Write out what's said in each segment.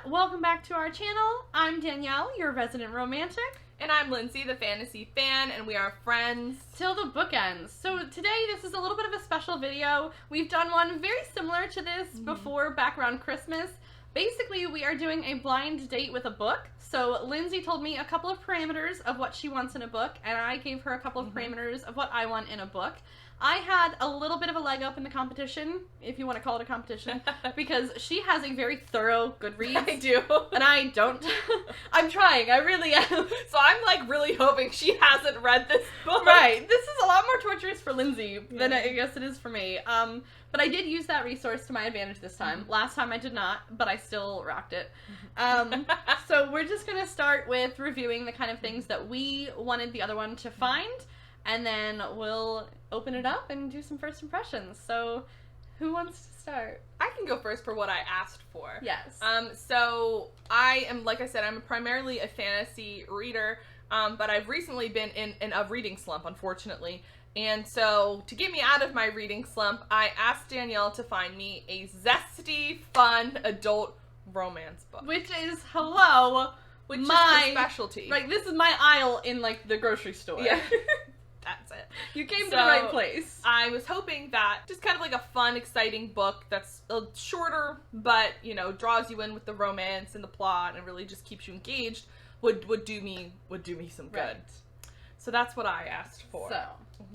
welcome back to our channel. I'm Danielle, your resident romantic. And I'm Lindsay, the fantasy fan, and we are friends till the bookends. So today, this is a little bit of a special video. We've done one very similar to this before, back around Christmas. Basically, we are doing a blind date with a book. So Lindsay told me a couple of parameters of what she wants in a book, and I gave her a couple of parameters of what I want in a book. I had a little bit of a leg up in the competition, if you want to call it a competition, because she has a very thorough Goodreads. I do. And I don't. I'm trying, I really am. So I'm like really hoping she hasn't read this book. Right. This is a lot more torturous for Lindsay than I guess it is for me. But I did use that resource to my advantage this time. Last time I did not, but I still rocked it. So we're just going to start with reviewing the kind of things that we wanted the other one to find. And then we'll open it up and do some first impressions. So, who wants to start? I can go first for what I asked for. Yes. So I am, like I said, I'm primarily a fantasy reader, but I've recently been in a reading slump, unfortunately. And so, to get me out of my reading slump, I asked Danielle to find me a zesty, fun, adult romance book. Which is, hello, Which is her specialty. Right, this is my aisle in, like, the grocery store. Yeah. That's it. You came to the right place. I was hoping that just kind of like a fun, exciting book that's shorter, but, you know, draws you in with the romance and the plot and really just keeps you engaged would do me some good. Right. So that's what I asked for. So,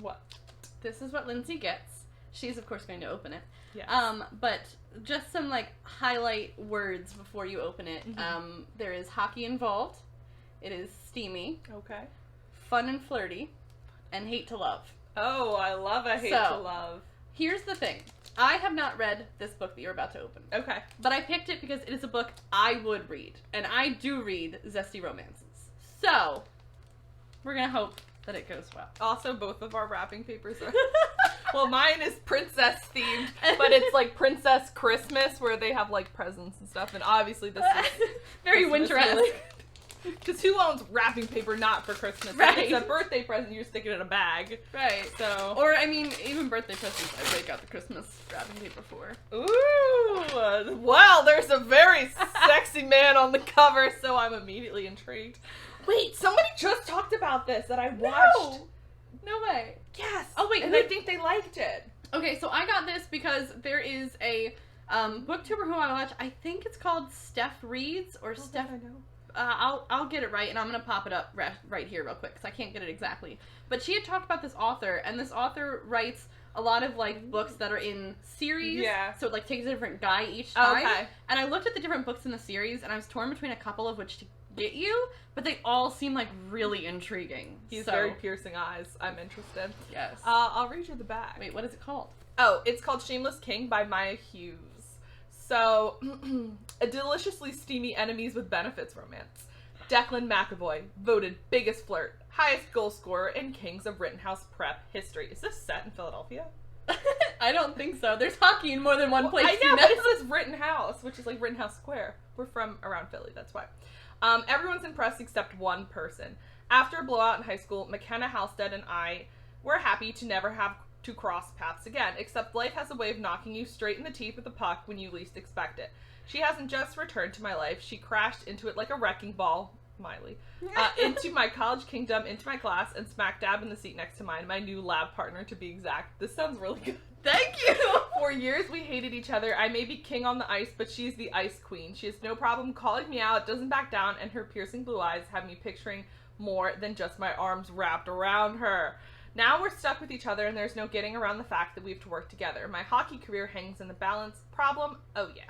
what? This is what Lindsay gets. She's, of course, going to open it. Yes. But just some, like, highlight words before you open it. There is hockey involved. It is steamy. Okay. Fun and flirty. And hate to love. Oh, I love a hate to love. Here's the thing. I have not read this book that you're about to open. Okay. But I picked it because it is a book I would read. And I do read zesty romances. So, we're going to hope that it goes well. Also, both of our wrapping papers are... Well, mine is princess themed, but it's like Princess Christmas where they have like presents and stuff. And obviously this is... Very winter-esque. Because who owns wrapping paper not for Christmas? Right. Like, it's a birthday present, you stick it in a bag. Right. So. Or, I mean, even birthday presents I break out the Christmas wrapping paper for. Ooh. Well, there's a very sexy man on the cover, so I'm immediately intrigued. Wait, somebody just talked about this that I watched. No way. Yes. Oh, wait. And I think they liked it. Okay, so I got this because there is a booktuber who I watch. I think it's called Steph Reads or Steph... I know. I'll get it right, and I'm going to pop it up right here real quick, because I can't get it exactly. But she had talked about this author, and this author writes a lot of, like, books that are in series. Yeah. So it, like, takes a different guy each time. Okay. And I looked at the different books in the series, and I was torn between a couple of which to get you, but they all seem, like, really intriguing. He's very piercing eyes. I'm interested. Yes. I'll read you the back. Wait, what is it called? Oh, it's called Shameless King by Maya Hughes. So, a deliciously steamy enemies with benefits romance. Declan McAvoy, voted biggest flirt, highest goal scorer, and kings of Rittenhouse prep history. Is this set in Philadelphia? I don't think so. There's hockey in more than one place. I know, but it says Rittenhouse, which is like Rittenhouse Square. We're from around Philly, that's why. Everyone's impressed except one person. After a blowout in high school, McKenna Halstead and I were happy to never have to cross paths again, except life has a way of knocking you straight in the teeth with a puck when you least expect it. She hasn't just returned to my life, she crashed into it like a wrecking ball, Miley, into my college kingdom, into my class, and smack dab in the seat next to mine, my new lab partner to be exact. This sounds really good. Thank you! For years we hated each other. I may be king on the ice, but she's the ice queen. She has no problem calling me out, doesn't back down, and her piercing blue eyes have me picturing more than just my arms wrapped around her. Now we're stuck with each other, and there's no getting around the fact that we have to work together. My hockey career hangs in the balance. Problem? Oh yeah.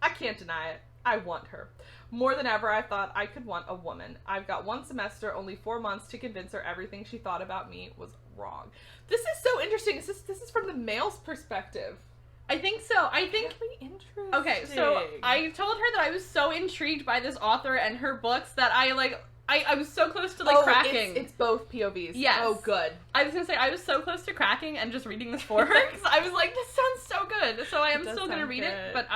I can't deny it. I want her. More than ever, I thought I could want a woman. I've got one semester, only 4 months to convince her everything she thought about me was wrong. This is so interesting. This is from the male's perspective. I think so. I think... Really interesting. Okay, so I told her that I was so intrigued by this author and her books that I was so close to, like, cracking. It's both POVs. Yes. Oh, good. I was going to say, I was so close to cracking and just reading this for her, because I was like, this sounds so good. So I am still going to read it, but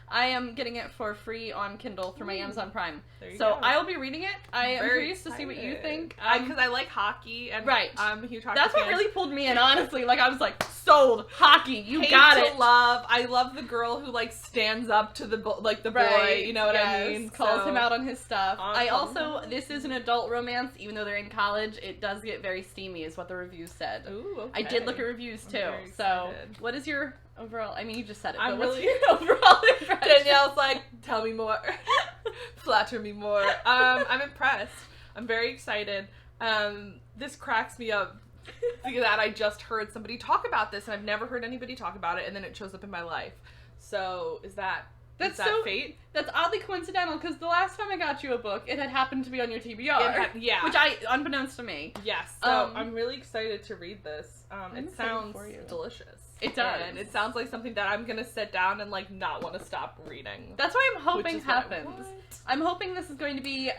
I am getting it for free on Kindle through my Amazon Prime. There you so go. I will be reading it. I am Very curious to see what you think. Because I like hockey, and right. I'm a huge hockey That's fan. what really pulled me in, honestly. Like, I was like, sold. Hockey. You Hate got to it. love. I love the girl who, like, stands up to the boy, you know what I mean? Calls him out on his stuff. Awesome. I also, this is an adult romance, even though they're in college. It does get very steamy, is what the reviews said. Ooh, okay. I did look at reviews, too. very So, excited. what is your overall, I mean, you just said it, I'm but what's really- your overall impression? Danielle's like, tell me more. Flatter me more. I'm impressed. I'm very excited. This cracks me up that I just heard somebody talk about this, and I've never heard anybody talk about it, and then it shows up in my life. So, is that fate? That's oddly coincidental, because the last time I got you a book, it had happened to be on your TBR. Yeah. Which unbeknownst to me. Yes. So, I'm really excited to read this. It excited sounds for you. delicious. It does. And it sounds like something that I'm going to sit down and, like, not want to stop reading. That's what I'm hoping Which is what I happens. want. I'm hoping this is going to be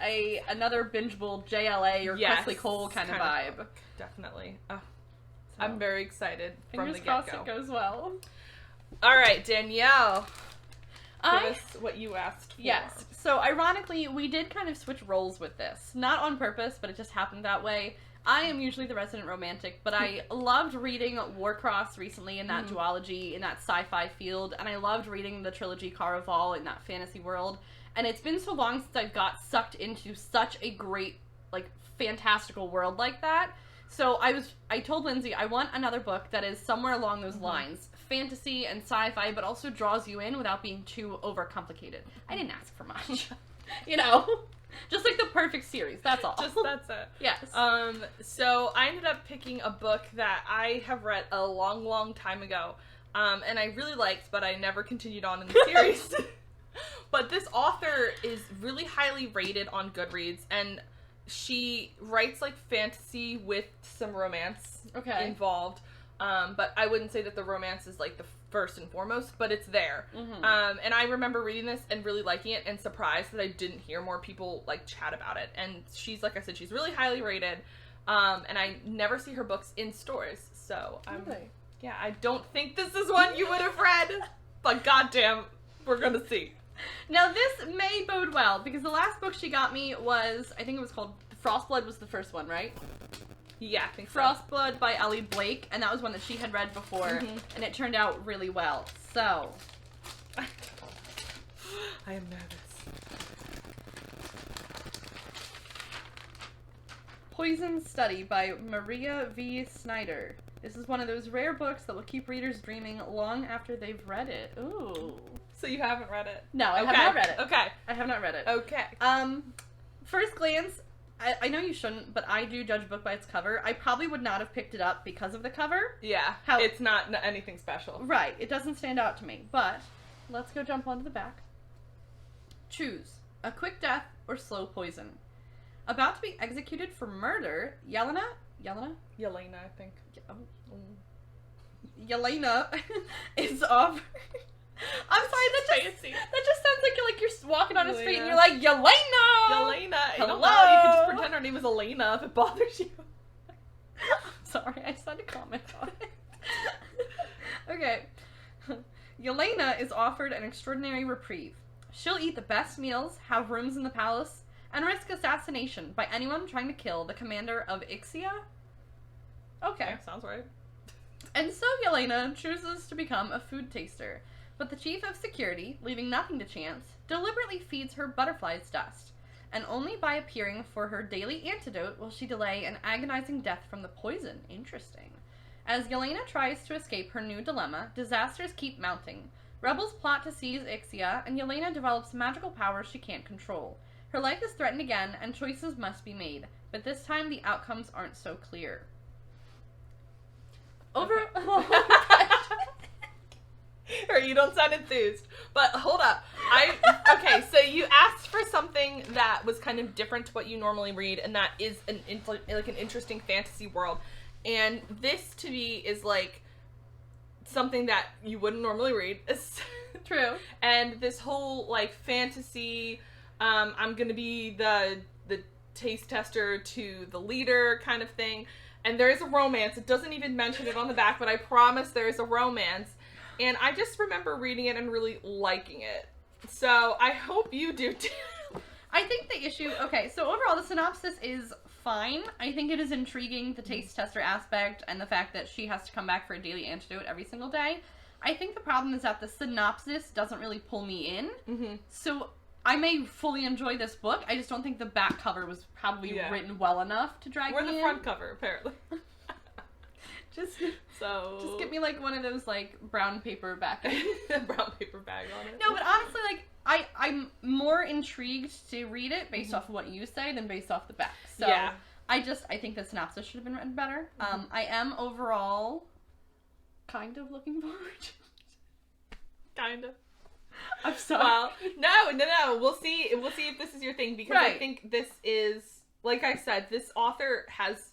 another bingeable JLA or Presley Cole kind of vibe. book. Definitely. So, I'm very excited from the fingers crossed get-go. it goes well. All right, Danielle. Give I us what you asked for. Yes. So ironically, we did kind of switch roles with this. Not on purpose, but it just happened that way. I am usually the resident romantic, but I loved reading Warcross recently in that duology, in that sci-fi field, and I loved reading the trilogy Caraval in that fantasy world. And it's been so long since I've got sucked into such a great, like, fantastical world like that. So I told Lindsay I want another book that is somewhere along those lines. Fantasy and sci-fi, but also draws you in without being too overcomplicated. I didn't ask for much. You know? Just like the perfect series, that's all. That's it. Yes. So I ended up picking a book that I have read a long, long time ago. And I really liked, but I never continued on in the series. But this author is really highly rated on Goodreads, and she writes, like, fantasy with some romance involved. But I wouldn't say that the romance is, like, the first and foremost, but it's there. And I remember reading this and really liking it and surprised that I didn't hear more people, like, chat about it. And she's, like I said, she's really highly rated. And I never see her books in stores. So, yeah, I don't think this is one you would have read. But goddamn, we're gonna see. Now this may bode well, because the last book she got me was, I think it was called Frostblood was the first one, right? Yeah, I think so. Frostblood by Ellie Blake, and that was one that she had read before, and it turned out really well. So, I am nervous. Poison Study by Maria V. Snyder. This is one of those rare books that will keep readers dreaming long after they've read it. Ooh. So you haven't read it? No, I have not read it. Okay. I have not read it. Okay. First glance, I know you shouldn't, but I do judge a book by its cover. I probably would not have picked it up because of the cover. Yeah. It's not anything special. Right. It doesn't stand out to me. But let's go jump onto the back. Choose a quick death or slow poison. About to be executed for murder, Yelena, Yelena, I think. Yelena is offered. I'm sorry, that just sounds like you're walking on a street and you're like, Yelena! Yelena! Hello! You can just pretend her name is Elena if it bothers you. Sorry, I just had to comment on it. Okay. Yelena is offered an extraordinary reprieve. She'll eat the best meals, have rooms in the palace, and risk assassination by anyone trying to kill the commander of Ixia? Okay. Sounds right. And so Yelena chooses to become a food taster, but the chief of security, leaving nothing to chance, deliberately feeds her butterfly's dust, and only by appearing for her daily antidote will she delay an agonizing death from the poison. Interesting. As Yelena tries to escape her new dilemma, disasters keep mounting. Rebels plot to seize Ixia, and Yelena develops magical powers she can't control. Her life is threatened again, and choices must be made, but this time the outcomes aren't so clear. Or you don't sound enthused. But hold up. Okay, so you asked for something that was kind of different to what you normally read, and that is an interesting fantasy world. And this to me is like something that you wouldn't normally read. True. And this whole like fantasy, I'm gonna be the taste tester to the leader kind of thing. And there is a romance. It doesn't even mention it on the back, but I promise there is a romance. And I just remember reading it and really liking it. So I hope you do too. I think the issue, okay, so overall the synopsis is fine. I think it is intriguing, the taste tester aspect, and the fact that she has to come back for a daily antidote every single day. I think the problem is that the synopsis doesn't really pull me in. Mm-hmm. So I may fully enjoy this book, I just don't think the back cover was probably written well enough to drag me in. Or the front cover, apparently. Just get me like one of those like brown paper back brown paper bag on it. No, but honestly, like I'm more intrigued to read it based off of what you say than based off the back. So yeah. I think the synopsis should have been written better. I am overall kind of looking forward to it. Kind of. I'm sorry. Well, no. We'll see if this is your thing, because I think this is, like I said, this author has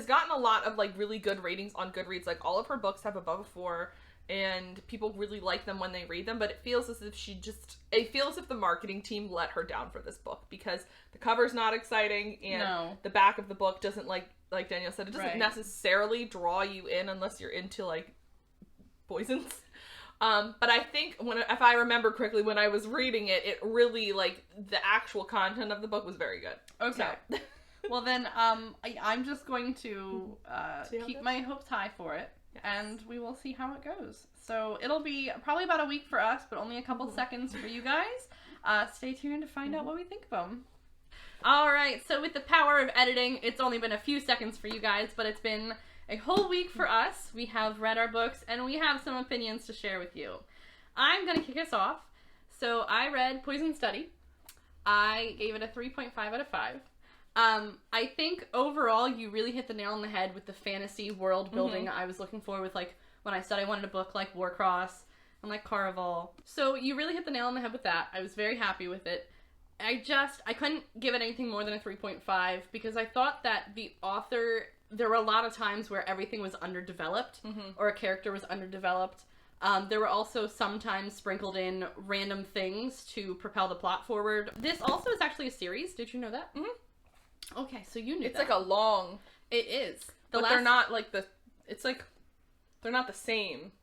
gotten a lot of like really good ratings on Goodreads. Like all of her books have above a 4, and people really like them when they read them, but it feels as if the marketing team let her down for this book, because the cover's not exciting and the back of the book doesn't like Danielle said, it doesn't necessarily draw you in unless you're into like poisons. But I think if I remember correctly, when I was reading it, it really, like, the actual content of the book was very good. Okay. So. Well then, I'm just going to keep my hopes high for it, and we will see how it goes. So it'll be probably about a week for us, but only a couple seconds for you guys. Stay tuned to find out what we think of them. Alright, so with the power of editing, it's only been a few seconds for you guys, but it's been a whole week for us. We have read our books, and we have some opinions to share with you. I'm going to kick us off. So I read Poison Study. I gave it a 3.5 out of 5. I think overall you really hit the nail on the head with the fantasy world building I was looking for with, like, when I said I wanted a book like Warcross and like Caraval. So you really hit the nail on the head with that. I was very happy with it. I couldn't give it anything more than a 3.5 because I thought that the author, there were a lot of times where everything was underdeveloped or a character was underdeveloped. There were also sometimes sprinkled in random things to propel the plot forward. This also is actually a series. Did you know that? Mm-hmm. Okay, so you knew it's that. It's like a long... It is. They're not like the... It's like... They're not the same.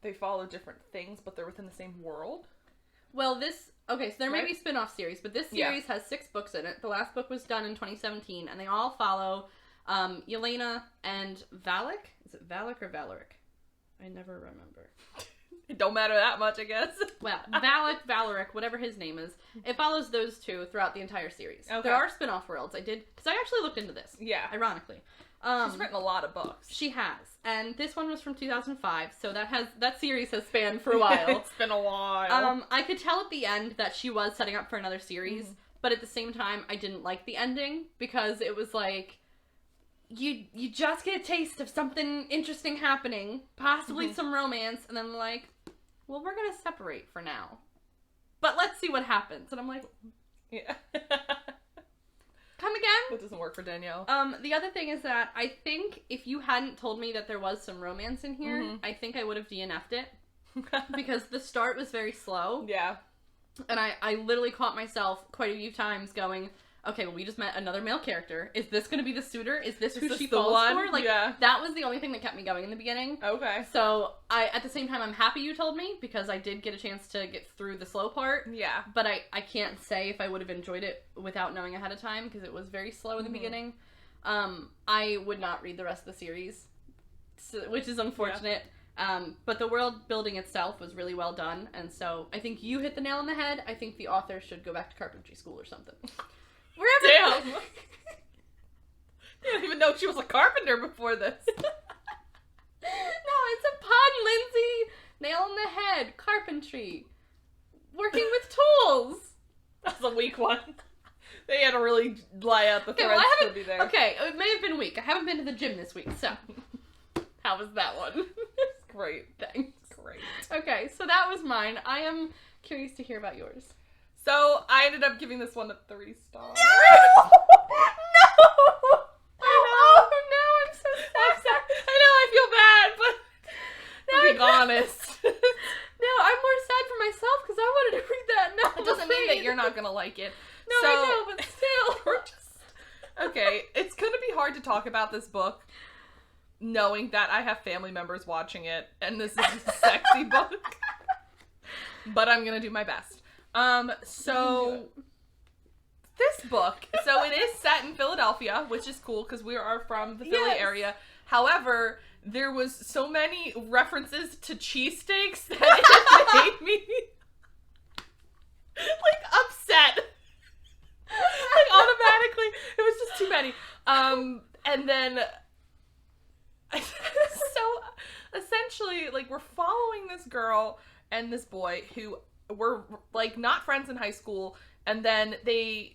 They follow different things, but they're within the same world. Well, this... Okay, so there may be spin-off series, but this series has 6 books in it. The last book was done in 2017, and they all follow Yelena and Valak. Is it Valak or Valeric? I never remember. It don't matter that much, I guess. Well, Valeric, whatever his name is. It follows those two throughout the entire series. Okay. There are spin-off worlds. I did, because I actually looked into this. Yeah. Ironically. She's written a lot of books. She has. And this one was from 2005, so that series has spanned for a while. It's been a while. I could tell at the end that she was setting up for another series, but at the same time, I didn't like the ending, because it was like, you just get a taste of something interesting happening, possibly some romance, and then like, well, we're gonna separate for now. But let's see what happens. And I'm like, yeah. Come again? That doesn't work for Danielle. The other thing is that I think if you hadn't told me that there was some romance in here, I think I would have DNF'd it. Because the start was very slow. Yeah. And I literally caught myself quite a few times going, okay, well, we just met another male character. Is this going to be the suitor? Is this who she falls for? Like, that was the only thing that kept me going in the beginning. Okay. So, at the same time, I'm happy you told me, because I did get a chance to get through the slow part. Yeah. But I can't say if I would have enjoyed it without knowing ahead of time, because it was very slow in the beginning. I would not read the rest of the series, which is unfortunate. Yeah. But the world building itself was really well done, and so I think you hit the nail on the head. I think the author should go back to carpentry school or something. Damn! I didn't even know she was a carpenter before this. No, it's a pun, Lindsay! Nail on the head, carpentry. Working with tools! That's a weak one. They had to really lie out the threads to be there. Okay, it may have been weak. I haven't been to the gym this week, so... How was that one? Great. Thanks. Great. Okay, so that was mine. I am curious to hear about yours. So, I ended up giving this one a 3 stars. No! No! Oh, no, I'm so sad. I know, I feel bad, but I'm being honest. No, I'm more sad for myself, because I wanted to read that novel. It doesn't mean that you're not going to like it. No, so, I know, but still. Okay, it's going to be hard to talk about this book knowing that I have family members watching it, and this is a sexy book. But I'm gonna do my best. So this book, so it is set in Philadelphia, which is cool because we are from the Philly area. However, there was so many references to cheesesteaks that it made me like upset. Like automatically, it was just too many. And then so essentially, like, we're following this girl and this boy who were like not friends in high school, and then they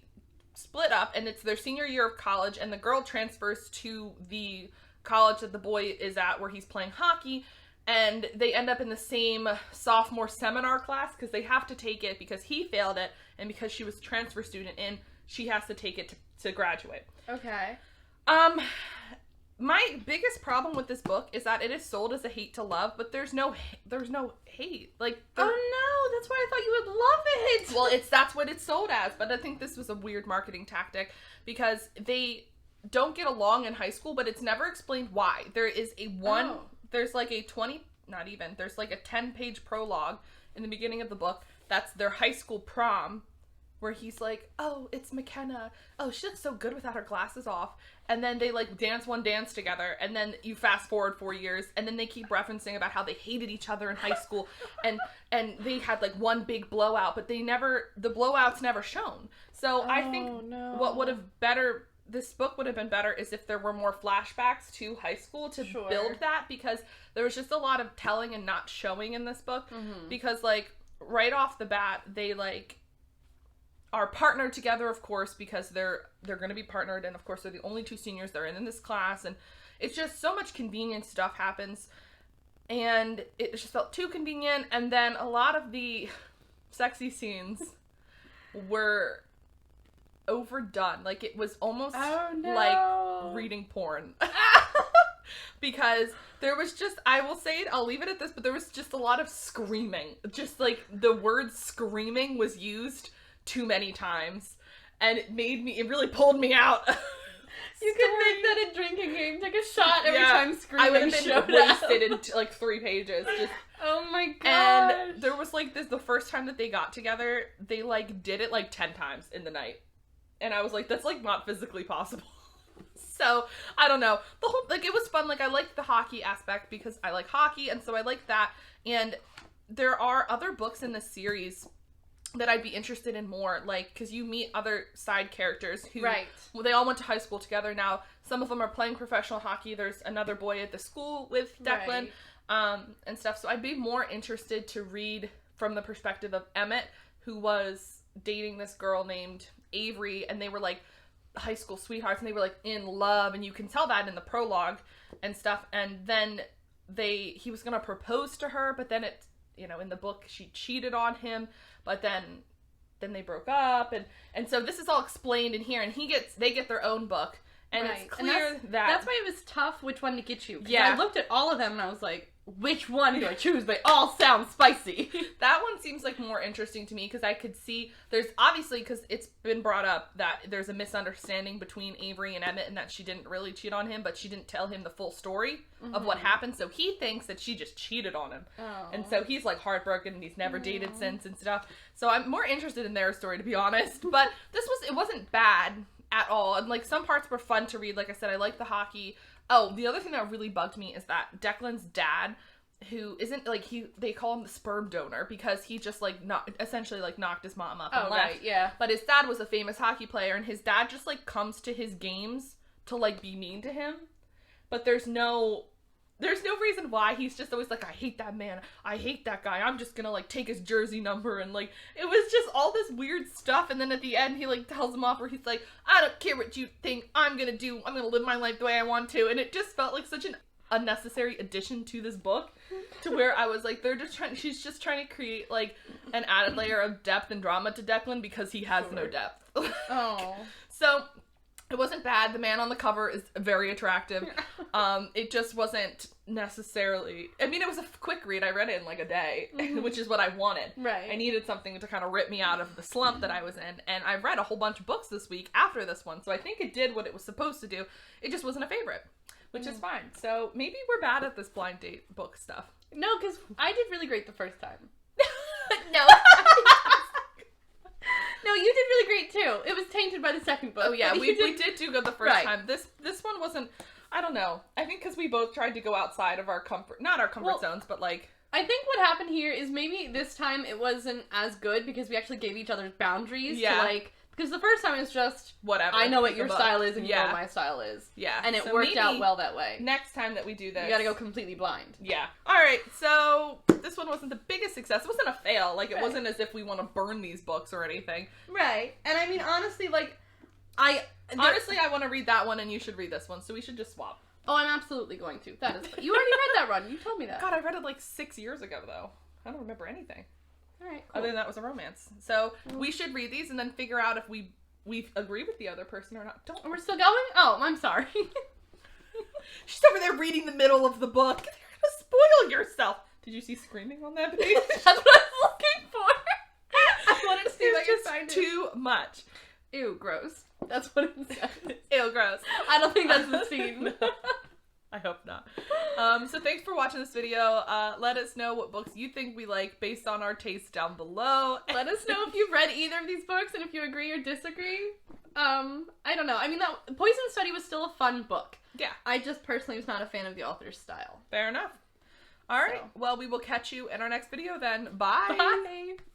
split up, and it's their senior year of college, and the girl transfers to the college that the boy is at where he's playing hockey, and they end up in the same sophomore seminar class because they have to take it because he failed it, and because she was a transfer student in, she has to take it to graduate. Okay. My biggest problem with this book is that it is sold as a hate to love, but there's no hate. Like, oh no, that's why I thought you would love it. Well, that's what it's sold as, but I think this was a weird marketing tactic because they don't get along in high school, but it's never explained why. There is there's like a 10-page prologue in the beginning of the book. That's their high school prom, where he's like, oh, it's McKenna. Oh, she looks so good without her glasses off. And then they, like, dance one dance together. And then you fast forward 4 years. And then they keep referencing about how they hated each other in high school. And they had, like, one big blowout. But the blowout's never shown. So I think what would have this book would have been better is if there were more flashbacks to high school to build that. Because there was just a lot of telling and not showing in this book. Mm-hmm. Because, like, right off the bat, they, like, are partnered together, of course, because they're going to be partnered, and of course they're the only two seniors that are in this class, and it's just so much convenient stuff happens, and it just felt too convenient. And then a lot of the sexy scenes were overdone. Like, it was almost like reading porn. Because there was just, I will say it, I'll leave it at this, but there was just a lot of screaming. Just, like, the word screaming was used too many times, and it really pulled me out. You could make that a drinking game. Take a shot every time screaming I would have been wasted in like 3 pages. Just, oh my gosh. And there was like the first time that they got together, they like did it like 10 times in the night, and I was like, that's like not physically possible. So I don't know, the whole, like, it was fun. Like, I liked the hockey aspect because I like hockey, and so I liked that. And there are other books in this series that I'd be interested in more, like, because you meet other side characters who, well, they all went to high school together. Now, some of them are playing professional hockey. There's another boy at the school with Declan, and stuff. So I'd be more interested to read from the perspective of Emmett, who was dating this girl named Avery, and they were, like, high school sweethearts, and they were, like, in love, and you can tell that in the prologue and stuff. And then he was gonna propose to her, but then in the book, she cheated on him. But then they broke up, and so this is all explained in here, and they get their own book, and it's clear that's why it was tough which one to get you. Yeah, I looked at all of them and I was like, which one do I choose? They all sound spicy. That one seems like more interesting to me because I could see there's obviously, because it's been brought up that there's a misunderstanding between Avery and Emmett, and that she didn't really cheat on him, but she didn't tell him the full story of what happened. So he thinks that she just cheated on him. And so he's like heartbroken, and he's never dated since and stuff. So I'm more interested in their story, to be honest. But it wasn't bad at all. And like, some parts were fun to read. Like I said, I like the hockey. Oh, the other thing that really bugged me is that Declan's dad, who isn't, like, they call him the sperm donor because he just, like, essentially, like, knocked his mom up and left. Right, yeah. But his dad was a famous hockey player, and his dad just, like, comes to his games to, like, be mean to him. But there's no reason why. He's just always like, I hate that man. I hate that guy. I'm just gonna, like, take his jersey number. And, like, it was just all this weird stuff. And then at the end, he, like, tells him off where he's like, I don't care what you think I'm gonna do. I'm gonna live my life the way I want to. And it just felt like such an unnecessary addition to this book, to where I was like, she's just trying to create, like, an added layer of depth and drama to Declan because he has no depth. Oh. So it wasn't bad. The man on the cover is very attractive. It just wasn't necessarily, I mean, it was a quick read. I read it in like a day, which is what I wanted. Right. I needed something to kind of rip me out of the slump that I was in. And I read a whole bunch of books this week after this one, so I think it did what it was supposed to do. It just wasn't a favorite. which is fine. So maybe we're bad at this blind date book stuff. No, because I did really great the first time. No. No, you did really great too. It was tainted by the second book. Oh yeah, we did do good the first Right. time. This one wasn't, I don't know. I think because we both tried to go outside of our comfort, not our comfort zones, but like. I think what happened here is maybe this time it wasn't as good because we actually gave each other boundaries to like, because the first time it was just, whatever. I know what your style is and you know what my style is. Yeah. And it worked out well that way. Next time that we do this. You gotta go completely blind. Yeah. Alright, so this one wasn't the biggest success. It wasn't a fail. Like, it wasn't as if we want to burn these books or anything. Right. And I mean, honestly, like, Honestly, I want to read that one and you should read this one, so we should just swap. Oh, I'm absolutely going to. That is. You already read that run. You told me that. God, I read it like 6 years ago, though. I don't remember anything. Alright, cool. Other than that was a romance. So, we should read these and then figure out if we agree with the other person or not. We're still going? Oh, I'm sorry. She's over there reading the middle of the book. You're gonna spoil yourself. Did you see screaming on that page? That's what I was looking for. I wanted to see if I could find it. Too much. Ew, gross. That's what it says. Ew, gross. I don't think that's the scene. I hope not. So thanks for watching this video. Let us know what books you think we like based on our taste down below. Let us know if you've read either of these books and if you agree or disagree. I don't know. I mean, that Poison Study was still a fun book. Yeah. I just personally was not a fan of the author's style. Fair enough. All right. So. Well, we will catch you in our next video then. Bye. Bye.